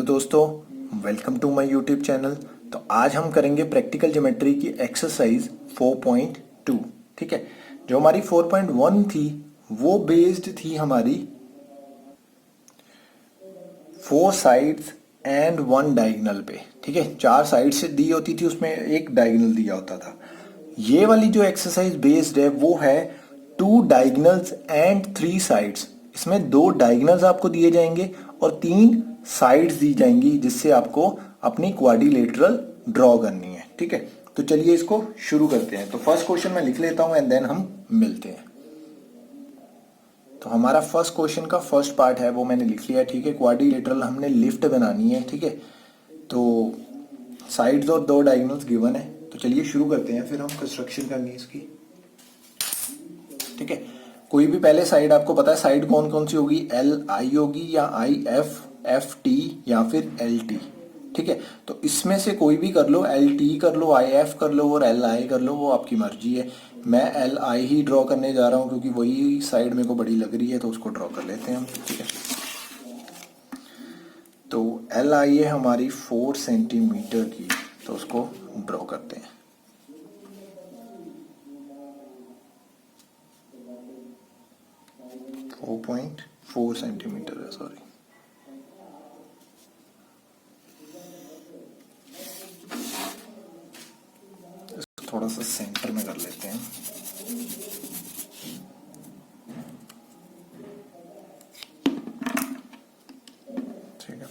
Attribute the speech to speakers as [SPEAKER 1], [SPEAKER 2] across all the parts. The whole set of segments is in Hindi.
[SPEAKER 1] दोस्तों, welcome to my YouTube channel. तो आज हम करेंगे प्रैक्टिकल ज्योमेट्री की एक्सरसाइज 4.2। ठीक है, जो हमारी 4.1 थी वो बेस्ड थी हमारी 4 साइड्स एंड 1 डायगोनल पे। ठीक है, 4 साइड्स दी होती थी, उसमें एक डायगोनल दिया होता था। ये वाली जो एक्सरसाइज बेस्ड है वो है 2 डायगोनल्स एंड 3 साइड्स। इसमें 2 डायगोनल्स आपको दिए जाएंगे और 3 साइड्स दी जाएंगी, जिससे आपको अपनी क्वाड्रिलेटरल ड्रॉ करनी है। ठीक है, तो चलिए इसको शुरू करते हैं। तो फर्स्ट क्वेश्चन मैं लिख लेता हूं एंड देन हम मिलते हैं। तो हमारा फर्स्ट क्वेश्चन का फर्स्ट पार्ट है वो मैंने लिख लिया है। ठीक है, क्वाड्रिलेटरल हमने लिफ्ट बनानी है। ठीक है, तो साइड्स और 2 डायगोनल्स गिवन है। तो चलिए शुरू करते हैं, फिर हम कंस्ट्रक्शन करनी है इसकी। ठीक है, कोई भी पहले साइड आपको पता है साइड कौन कौन सी होगी, एल आई होगी या आई एफ, एफ टी या फिर एल टी। ठीक है, तो इसमें से कोई भी कर लो, एल टी कर लो, आई एफ कर लो और एल आई कर लो, वो आपकी मर्जी है। मैं एल आई ही ड्रॉ करने जा रहा हूँ क्योंकि वही साइड मेरे को बड़ी लग रही है, तो उसको ड्रॉ कर लेते हैं हम। ठीक है, तो एल आई है हमारी 4 सेंटीमीटर की, तो उसको ड्रॉ करते हैं। फोर 4.4 सेंटीमीटर है, सॉरी। थोड़ा सा सेंटर में कर लेते हैं। ठीक है,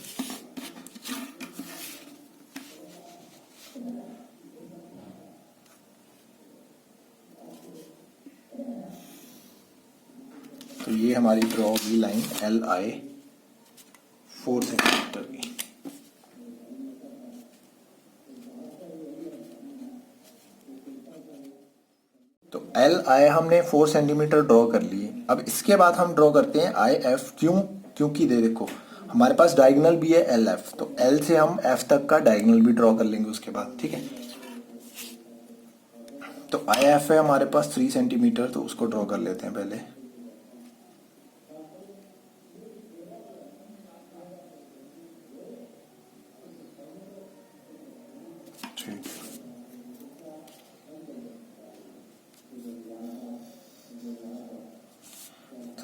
[SPEAKER 1] तो ये हमारी ड्रॉ होगी लाइन एल आई 4 सेंटीमीटर की। तो एल आई हमने 4 सेंटीमीटर ड्रॉ कर लिए। अब इसके बाद हम ड्रॉ करते हैं आई एफ। क्यों? क्योंकि देखो हमारे पास डायगोनल भी है एल एफ, तो एल से हम एफ तक का डायगोनल भी ड्रॉ कर लेंगे उसके बाद। ठीक है, तो आई एफ है हमारे पास 3 सेंटीमीटर, तो उसको ड्रॉ कर लेते हैं पहले। ठीक,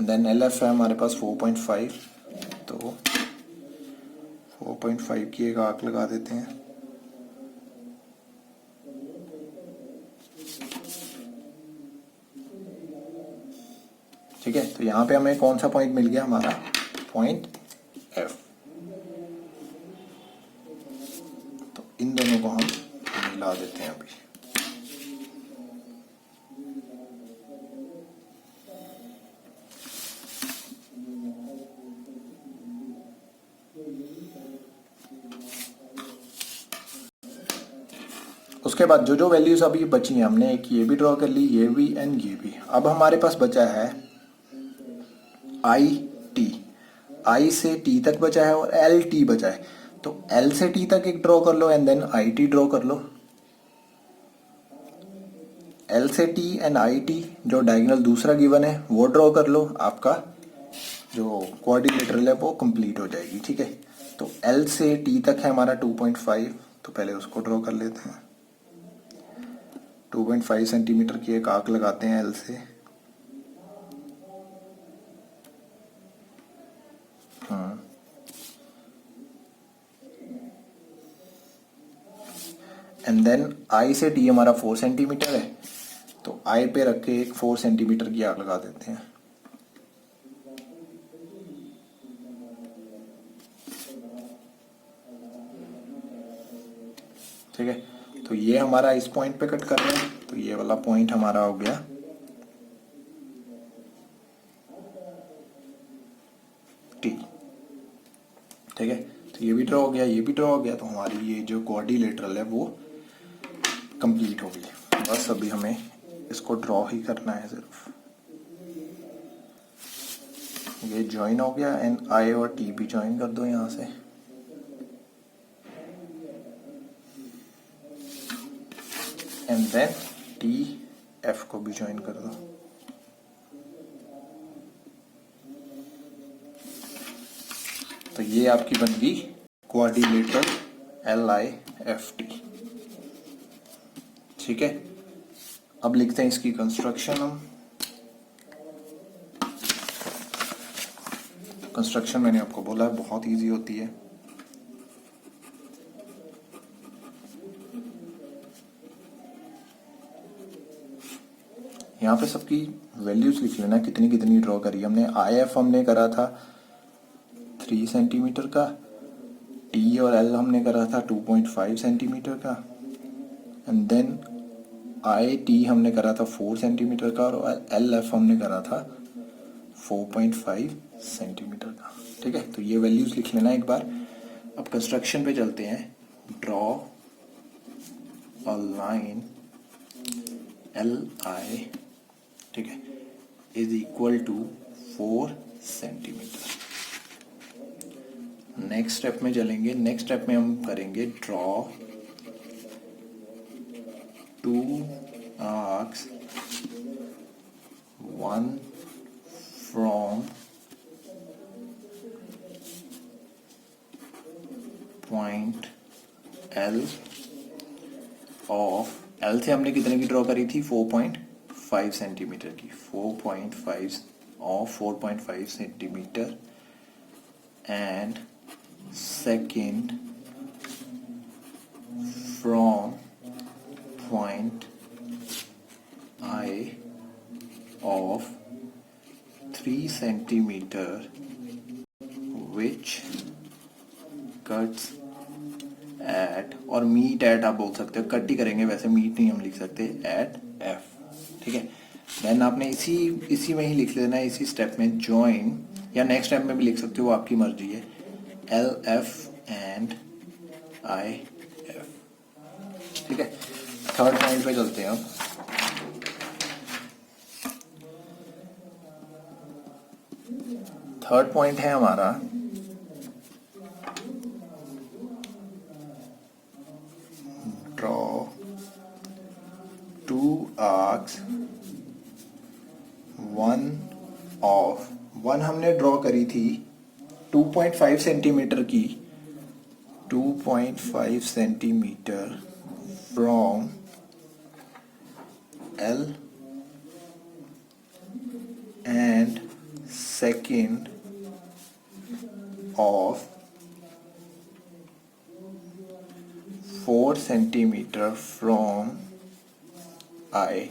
[SPEAKER 1] देन एल एफ है हमारे पास 4.5, तो 4.5 की एक आर्क लगा देते हैं। ठीक है, तो यहाँ पे हमें कौन सा पॉइंट मिल गया, हमारा पॉइंट एफ। तो इन दोनों को हम मिला देते हैं अभी। उसके बाद जो जो वैल्यूज अभी बची हैं, हमने एक ये भी ड्रॉ कर ली, ये भी एंड ये भी। अब हमारे पास बचा है आई टी, आई से टी तक बचा है और एल टी बचा है। तो एल से टी तक एक ड्रॉ कर लो and then I T draw कर लो। एल से टी एंड आई टी, जो डायगोनल दूसरा गिवन है वो ड्रॉ कर लो। आपका जो क्वाड्रिलेटरल है वो कंप्लीट हो जाएगी। ठीक है, तो एल से टी तक है हमारा 2.5, तो पहले उसको ड्रॉ कर लेते हैं। 2.5 सेंटीमीटर की एक आर्क लगाते हैं एल से। एंड देन आई से टी हमारा 4 सेंटीमीटर है, तो आई पे रख के एक 4 सेंटीमीटर की आर्क लगा देते हैं। ठीक है, तो ये हमारा इस पॉइंट पे कट कर रहे हैं, तो ये वाला पॉइंट हमारा हो गया टी। ठीक है, तो ये भी ड्रॉ हो गया, ये भी ड्रॉ हो गया, तो हमारी ये जो क्वाड्रिलेटरल है वो कंप्लीट हो गई। बस अभी हमें इसको ड्रॉ ही करना है सिर्फ। ये ज्वाइन हो गया एंड आई और टी भी ज्वाइन कर दो यहाँ से। एंड देन टी एफ को भी ज्वाइन कर दो। तो ये आपकी बन गई क्वाड्रिलेटरल LIFT। ठीक है, अब लिखते हैं इसकी कंस्ट्रक्शन। हम कंस्ट्रक्शन मैंने आपको बोला है बहुत इजी होती है। यहाँ पे सबकी वैल्यूज लिख लेना, कितनी कितनी ड्रॉ करी हमने। IF हमने करा था 3 सेंटीमीटर का, T और L हमने करा था 2.5 सेंटीमीटर का, एंड देन IT हमने करा था 4 सेंटीमीटर का, और LF हमने करा था 4.5 सेंटीमीटर का। ठीक है, तो ये वैल्यूज लिख लेना एक बार। अब कंस्ट्रक्शन पे चलते हैं। ड्रॉ अ लाइन LI, ठीक है, is equal to 4 centimetre. Next step में चलेंगे। नेक्स्ट स्टेप में हम करेंगे draw 2 arcs, one from point L of L से हमने कितने की ड्रॉ करी थी? 4.5 सेंटीमीटर की। 4.5 of 4.5 centimetre, and second from point I of 3 centimetre which cuts at, और मीट एट आप बोल सकते हो, कट ही करेंगे वैसे, मीट नहीं हम लिख सकते, एट F। ठीक है, देन आपने इसी में ही लिख लेना है, इसी स्टेप में जॉइन, या नेक्स्ट स्टेप में भी लिख सकते हो, आपकी मर्जी है, LF एंड IF। ठीक है, थर्ड पॉइंट पे चलते हैं अब। थर्ड पॉइंट है हमारा ड्रॉ 2 आर्क्स, वन हमने ड्रॉ करी थी 2.5 सेंटीमीटर की, 2.5 centimetre from L, and second of 4 centimeter from I,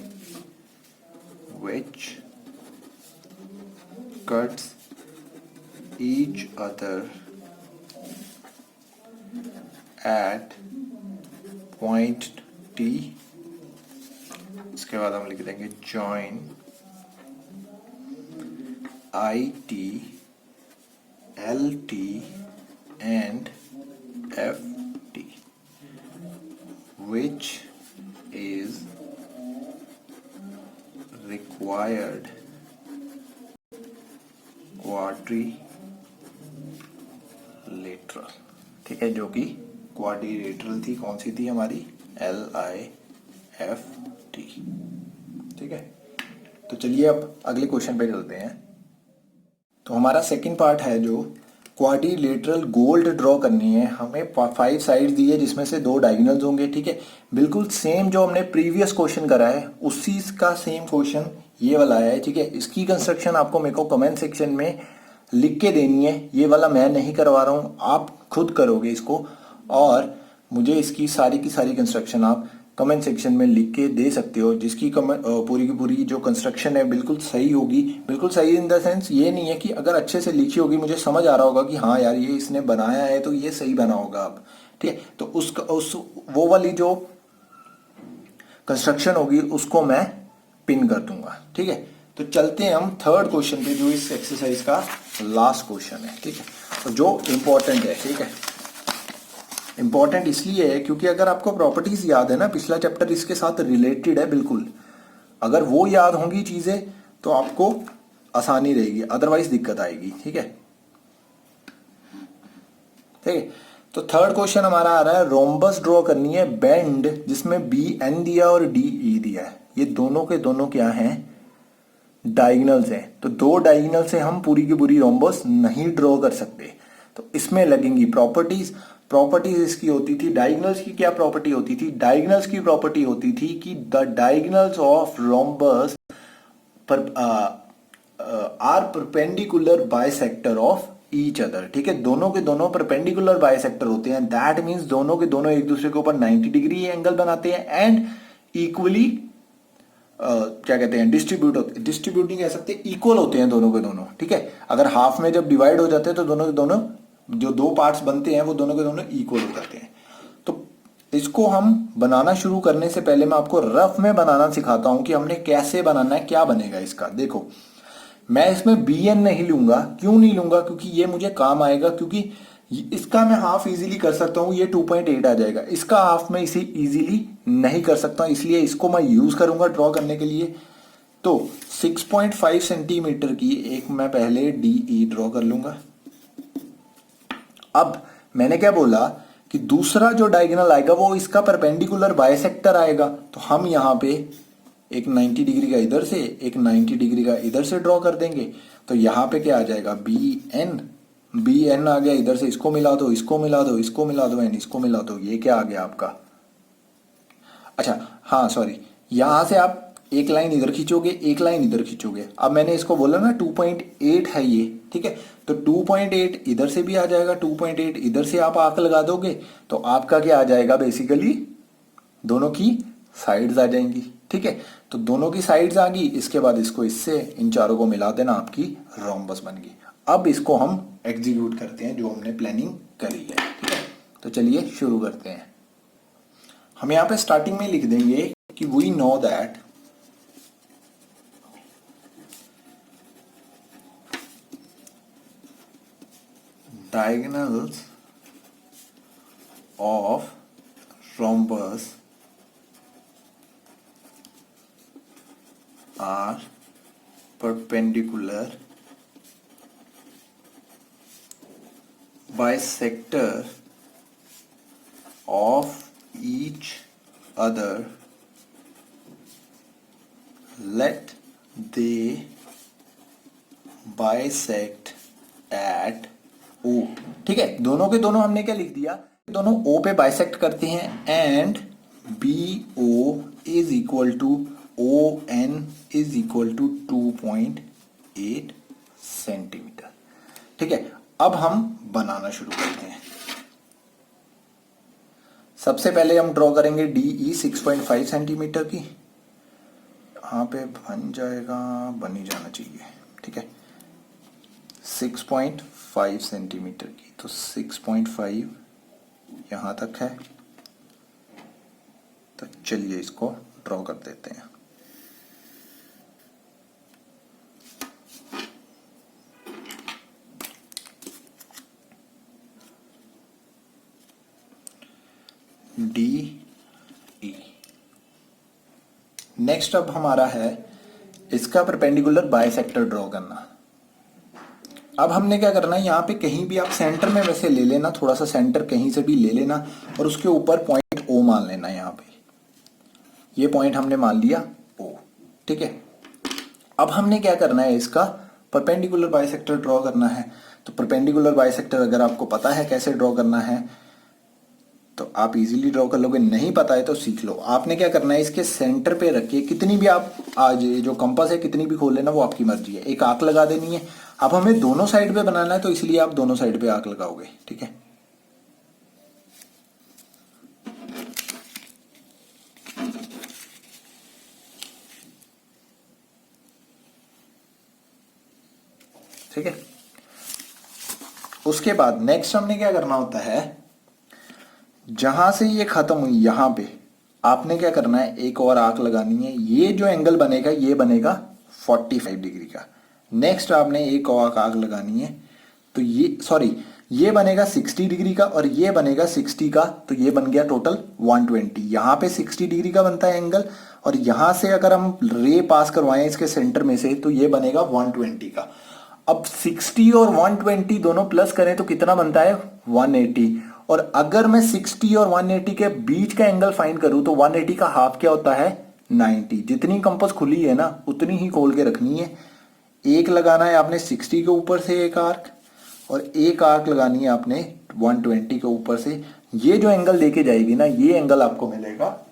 [SPEAKER 1] which cuts each other at point T। इसके बाद हम लिख देंगे join IT, LT and FT, which is required quadrilateral। ठीक है, जो कि क्वाड्रिलेटरल थी, कौन सी थी हमारी? LIFT। ठीक है, तो चलिए अब अगले क्वेश्चन पे चलते हैं। तो हमारा सेकंड पार्ट है जो क्वाड्रिलेटरल गोल्ड ड्रॉ करनी है। हमें 5 साइड्स दी है जिसमें से 2 डायगोनल्स होंगे। ठीक है, बिल्कुल सेम जो हमने प्रीवियस क्वेश्चन करा है उसी का सेम क्वेश्चन ये वाला है। ठीक है, इसकी कंस्ट्रक्शन आपको मेरे को कमेंट सेक्शन में लिख के देनी है। ये वाला मैं नहीं करवा रहा हूँ, आप खुद करोगे इसको, और मुझे इसकी सारी की सारी कंस्ट्रक्शन आप कमेंट सेक्शन में लिख के दे सकते हो, जिसकी पूरी की पूरी जो कंस्ट्रक्शन है बिल्कुल सही होगी। बिल्कुल सही इन द सेंस ये नहीं है कि अगर अच्छे से लिखी होगी, मुझे समझ आ रहा होगा कि हाँ यार ये इसने बनाया है तो ये सही बना होगा। अब ठीक है, तो वो वाली जो कंस्ट्रक्शन होगी उसको मैं पिन कर दूंगा। ठीक है, तो चलते हैं हम थर्ड क्वेश्चन पे, जो इस एक्सरसाइज का लास्ट क्वेश्चन है। ठीक है, तो जो इम्पोर्टेंट है। ठीक है, इंपॉर्टेंट इसलिए है क्योंकि अगर आपको प्रॉपर्टीज याद है ना, पिछला चैप्टर इसके साथ रिलेटेड है बिल्कुल, अगर वो याद होंगी चीजें तो आपको आसानी रहेगी, अदरवाइज दिक्कत आएगी। ठीक है, ठीक है, तो थर्ड क्वेश्चन हमारा आ रहा है, रोम्बस ड्रॉ करनी है बेंड जिसमें BN दिया और DE दिया है। ये दोनों के दोनों क्या हैं? डायगोनल्स हैं। तो 2 डायगोनल से हम पूरी की पूरी रोम्बस नहीं ड्रॉ कर सकते। तो इसमें लगेंगी प्रॉपर्टीज। प्रॉपर्टीज इसकी होती थी, डायगोनल्स की क्या प्रॉपर्टी होती थी? डायगोनल्स की प्रॉपर्टी होती थी कि the diagonals of rhombus are perpendicular bisector of each other. ठीक है, दोनों के दोनों परपेंडिकुलर बाइसेक्टर होते हैं, दैट मीन्स दोनों के दोनों एक दूसरे के ऊपर 90 डिग्री एंगल बनाते हैं एंड इक्वली क्या कहते हैं, डिस्ट्रीब्यूट नहीं कह सकते, इक्वल होते हैं दोनों के दोनों। ठीक है, अगर हाफ में जब डिवाइड हो जाते हैं तो दोनों के दोनों जो दो पार्ट्स बनते हैं वो दोनों के दोनों इक्वल हो जाते हैं। तो इसको हम बनाना शुरू करने से पहले मैं आपको रफ में बनाना सिखाता हूं कि हमने कैसे बनाना है, क्या बनेगा इसका। देखो, मैं इसमें बी एन नहीं लूंगा। क्यों नहीं लूंगा? क्योंकि ये मुझे काम आएगा, क्योंकि इसका मैं हाफ इजीली कर सकता हूं, ये 2.8 आ जाएगा। इसका हाफ मैं इसे इजीली नहीं कर सकता, इसलिए इसको मैं यूज करूंगा ड्रॉ करने के लिए। तो 6.5 सेंटीमीटर की एक मैं पहले डीई ड्रॉ कर लूंगा। अब मैंने क्या बोला कि दूसरा जो डायगोनल आएगा वो इसका परपेंडिकुलर बाइसेक्टर आएगा, तो हम यहां पे एक 90 डिग्री का इधर से, एक 90 डिग्री का इधर से ड्रॉ कर देंगे। तो यहां पे क्या आ जाएगा? बी एन आ गया, इधर से इसको मिला दो, इसको मिला दो, इसको मिला दो एंड इसको मिला दो, ये क्या आ गया आपका? अच्छा हाँ सॉरी, यहां से आप एक लाइन इधर खींचोगे, एक लाइन इधर खींचोगे। अब मैंने इसको बोला ना 2.8 है ये, ठीक है, तो 2.8 इधर से भी आ जाएगा, 2.8 इधर से आप आंक लगा दोगे तो आपका क्या आ जाएगा? बेसिकली दोनों की साइड्स आ जाएंगी। ठीक है, तो दोनों की साइड्स आ गई, इसके बाद इसको इससे इन चारों को मिला देना, आपकी रोम्बस बन गई। अब इसको हम एग्जीक्यूट करते हैं जो हमने प्लानिंग करी है। ठीक है, तो चलिए शुरू करते हैं। हम यहां पे स्टार्टिंग में लिख देंगे कि we know that diagonals of rhombus are perpendicular bisector of each other, let they bisect at O। ठीक है, दोनों के दोनों हमने क्या लिख दिया? दोनों O पे बाइसेक्ट करते हैं and BO is equal to ON is equal to 2.8 centimetre. ठीक है, अब हम बनाना शुरू करते हैं। सबसे पहले हम ड्रॉ करेंगे DE 6.5 सेंटीमीटर की। यहाँ पे बन जाएगा, बन ही जाना चाहिए। ठीक है, 6.5 सेंटीमीटर की, तो 6.5 यहां तक है। तो चलिए इसको ड्रॉ कर देते हैं। DE। नेक्स्ट अब हमारा है इसका परपेंडिकुलर बाइसेक्टर ड्रॉ करना। अब हमने क्या करना है, यहाँ पे कहीं भी आप सेंटर में वैसे ले लेना, थोड़ा सा सेंटर कहीं से भी ले लेना और उसके ऊपर पॉइंट O मान लेना। यहाँ पे ये पॉइंट हमने मान लिया O। ठीक है, अब हमने क्या करना है, इसका परपेंडिकुलर बाइसेक्टर ड्रॉ करना है। तो परपेंडिकुलर बाइसेक्टर अगर आपको पता है कैसे ड्रॉ करना है तो आप इजीली ड्रॉ कर लोगे, नहीं पता है तो सीख लो। आपने क्या करना है, इसके सेंटर पे रख के कितनी भी आप आज जो कंपास है कितनी भी खोल लेना, वो आपकी मर्जी है, एक आंख लगा देनी है। अब हमें दोनों साइड पे बनाना है तो इसलिए आप दोनों साइड पे आंख लगाओगे। ठीक है, ठीक है, उसके बाद नेक्स्ट हमने क्या करना होता है, जहां से ये खत्म हुई यहां पे आपने क्या करना है, एक और आंख लगानी है। ये जो एंगल बनेगा ये बनेगा 45 डिग्री का। नेक्स्ट आपने एक और आंख लगानी है, तो ये सॉरी ये बनेगा 60 डिग्री का और ये बनेगा 60 का, तो ये बन गया टोटल 120। यहाँ पे 60 डिग्री का बनता है एंगल और यहां से अगर हम रे पास करवाएं इसके सेंटर में से तो ये बनेगा 120 का। अब 60 और 120 दोनों प्लस करें तो कितना बनता है, 180। और अगर मैं 60 और 180 के बीच का एंगल फाइंड करूं तो 180 का हाफ क्या होता है, 90। जितनी कंपास खुली है ना उतनी ही खोल के रखनी है। एक लगाना है आपने 60 के ऊपर से एक आर्क और एक आर्क लगानी है आपने 120 के ऊपर से। ये जो एंगल लेके जाएगी ना, ये एंगल आपको मिलेगा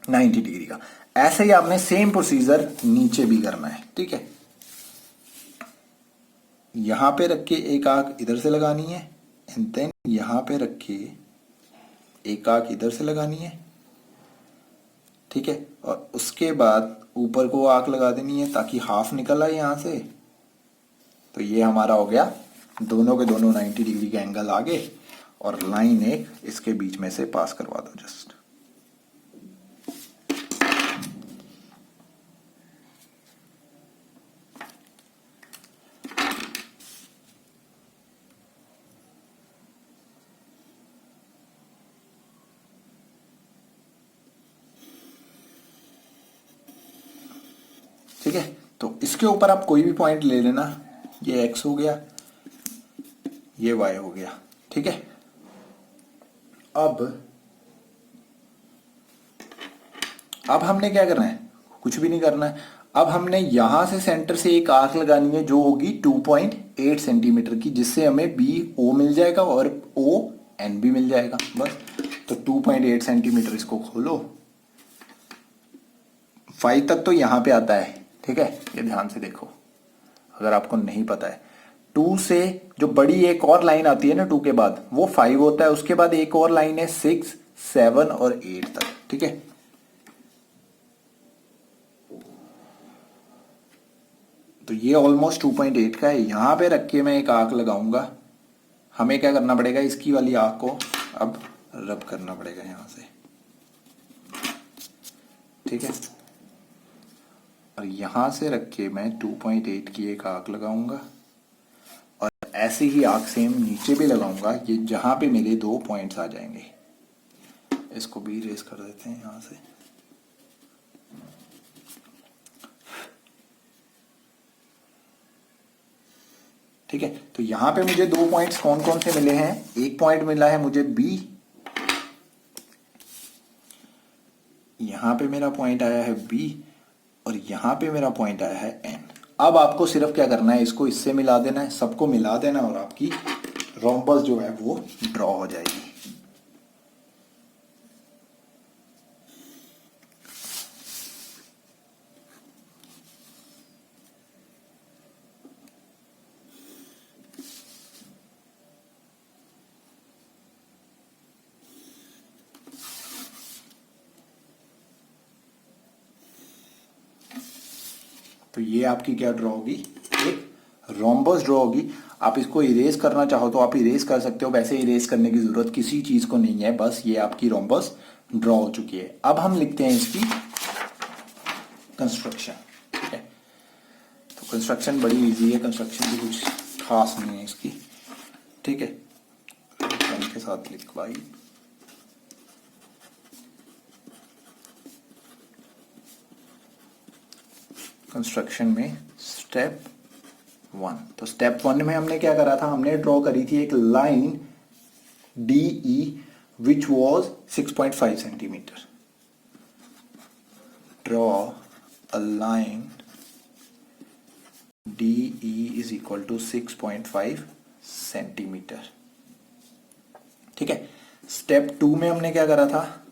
[SPEAKER 1] 90 डिग्री का। ऐसे ही आपने सेम प्रोसीजर नीचे भी करना है, ठीक है। यहां पे रख के एक आर्क इधर से लगानी है, एंड देन यहां पे रख के एक आर्क इधर से लगानी है, ठीक है। और उसके बाद ऊपर को आर्क लगा देनी है ताकि हाफ निकल आए यहां से। तो ये हमारा हो गया, दोनों के दोनों 90 डिग्री का एंगल आ गए, और लाइन एक इसके बीच में से पास करवा दो जस्ट। ठीक है, तो इसके ऊपर आप कोई भी पॉइंट ले लेना। ये एक्स हो गया, ये वाई हो गया, ठीक है। अब हमने क्या करना है, कुछ भी नहीं करना है। अब हमने यहां से सेंटर से एक आर्क लगानी है जो होगी 2.8 सेंटीमीटर की, जिससे हमें बी ओ मिल जाएगा और ओ एन भी मिल जाएगा, बस। तो 2.8 सेंटीमीटर, इसको खोलो। 5 तक तो यहां पे आता है, ठीक है, ये ध्यान से देखो अगर आपको नहीं पता है। 2 से जो बड़ी एक और लाइन आती है ना 2 के बाद, वो 5 होता है। उसके बाद एक और लाइन है 6, 7 और 8 तक, ठीक है। तो ये ऑलमोस्ट 2.8 का है। यहां पे रख के मैं एक आर्क लगाऊंगा। हमें क्या करना पड़ेगा, इसकी वाली आर्क को अब रब करना पड़ेगा यहां से, ठीक है। और यहां से रख के मैं 2.8 की एक आर्क लगाऊंगा, और ऐसे ही आर्क सेम नीचे भी लगाऊंगा, ये जहां पे मेरे 2 पॉइंट्स आ जाएंगे। इसको भी इरेज कर देते हैं यहां से। ठीक है, तो यहां पे मुझे 2 पॉइंट्स कौन कौन से मिले हैं। एक पॉइंट मिला है मुझे बी, यहां पे मेरा पॉइंट आया है बी, और यहां पे मेरा पॉइंट आया है एन। अब आपको सिर्फ क्या करना है, इसको इससे मिला देना है, सबको मिला देना, और आपकी रोम्बस जो है वो ड्रॉ हो जाएगी। तो ये आपकी क्या ड्रॉ होगी, एक रोम्बस ड्रॉ होगी। आप इसको इरेज करना चाहो तो आप इरेज कर सकते हो, वैसे इरेज करने की जरूरत किसी चीज को नहीं है, बस ये आपकी रोम्बस ड्रॉ हो चुकी है। अब हम लिखते हैं इसकी कंस्ट्रक्शन, ठीक है। तो कंस्ट्रक्शन बड़ी इजी है, कंस्ट्रक्शन भी कुछ खास नहीं है इसकी, ठीक है। पेन के साथ लिखवाई। कंस्ट्रक्शन में स्टेप 1, तो स्टेप 1 में हमने क्या करा था, हमने ड्रॉ करी थी एक line D E which was 6.5 centimetre. Draw a line D E is equal to 6.5 centimetre, ठीक है। स्टेप 2 में हमने क्या करा था,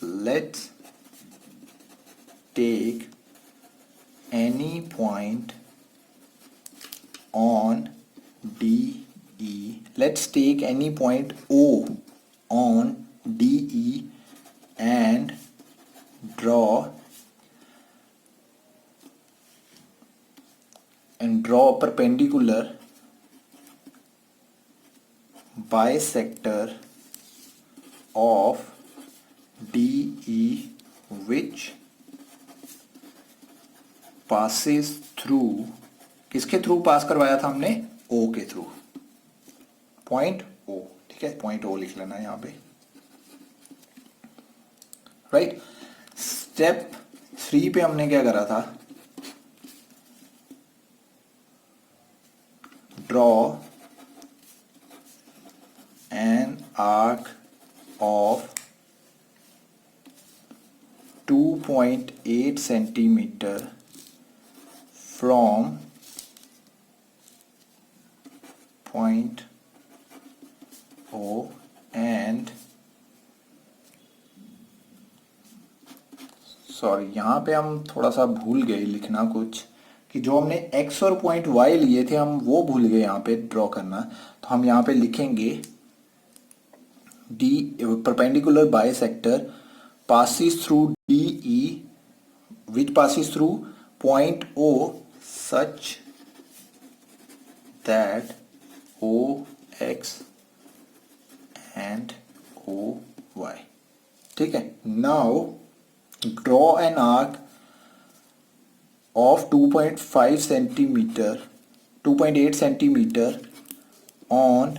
[SPEAKER 1] let's take any point on DE. Let's take any point O on DE and draw a perpendicular bisector of DE which passes through, किसके थ्रू पास करवाया था हमने, O के थ्रू, पॉइंट O, ठीक है। पॉइंट O लिख लेना यहां पे, राइट। स्टेप 3 पे हमने क्या करा था, draw an arc of 2.8 centimetre from point O and sorry यहाँ पे हम थोड़ा सा भूल गए लिखना कुछ, कि जो हमने x और पॉइंट y लिए थे हम वो भूल गए यहाँ पे ड्रॉ करना। तो हम यहाँ पे लिखेंगे D perpendicular bisector passes through DE which passes through point O such that OX and OY। ठीक है, now draw an arc of 2.5 centimeter 2.8 centimeter on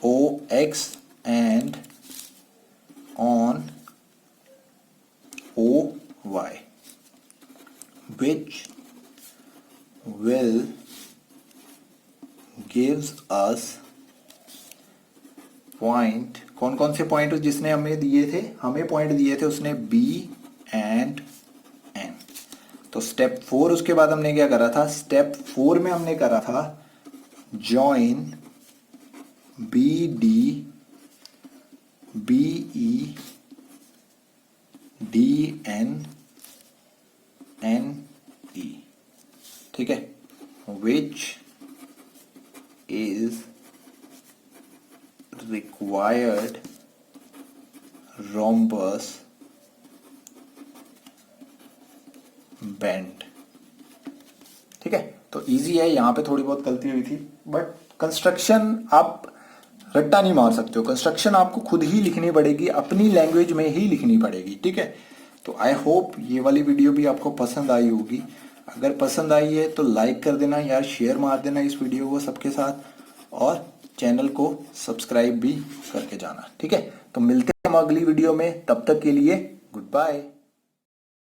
[SPEAKER 1] OX and on OY which will gives us point, कौन कौन से पॉइंट जिसने हमें दिए थे, हमें पॉइंट दिए थे उसने B एंड N। तो स्टेप 4 उसके बाद हमने क्या करा था, स्टेप 4 में हमने करा था join BD BE DN NE। ठीक है, which is required rhombus bend। ठीक है, तो इजी है, यहाँ पे थोड़ी बहुत गलती हुई थी, बट कंस्ट्रक्शन आप रट्टा नहीं मार सकते हो, कंस्ट्रक्शन आपको खुद ही लिखनी पड़ेगी, अपनी लैंग्वेज में ही लिखनी पड़ेगी। ठीक है, तो आई होप ये वाली वीडियो भी आपको पसंद आई होगी। अगर पसंद आई है तो लाइक कर देना यार, शेयर मार देना इस वीडियो को सबके साथ, और चैनल को सब्सक्राइब भी करके जाना। ठीक है, तो मिलते हैं हम अगली वीडियो में, तब तक के लिए गुड बाय।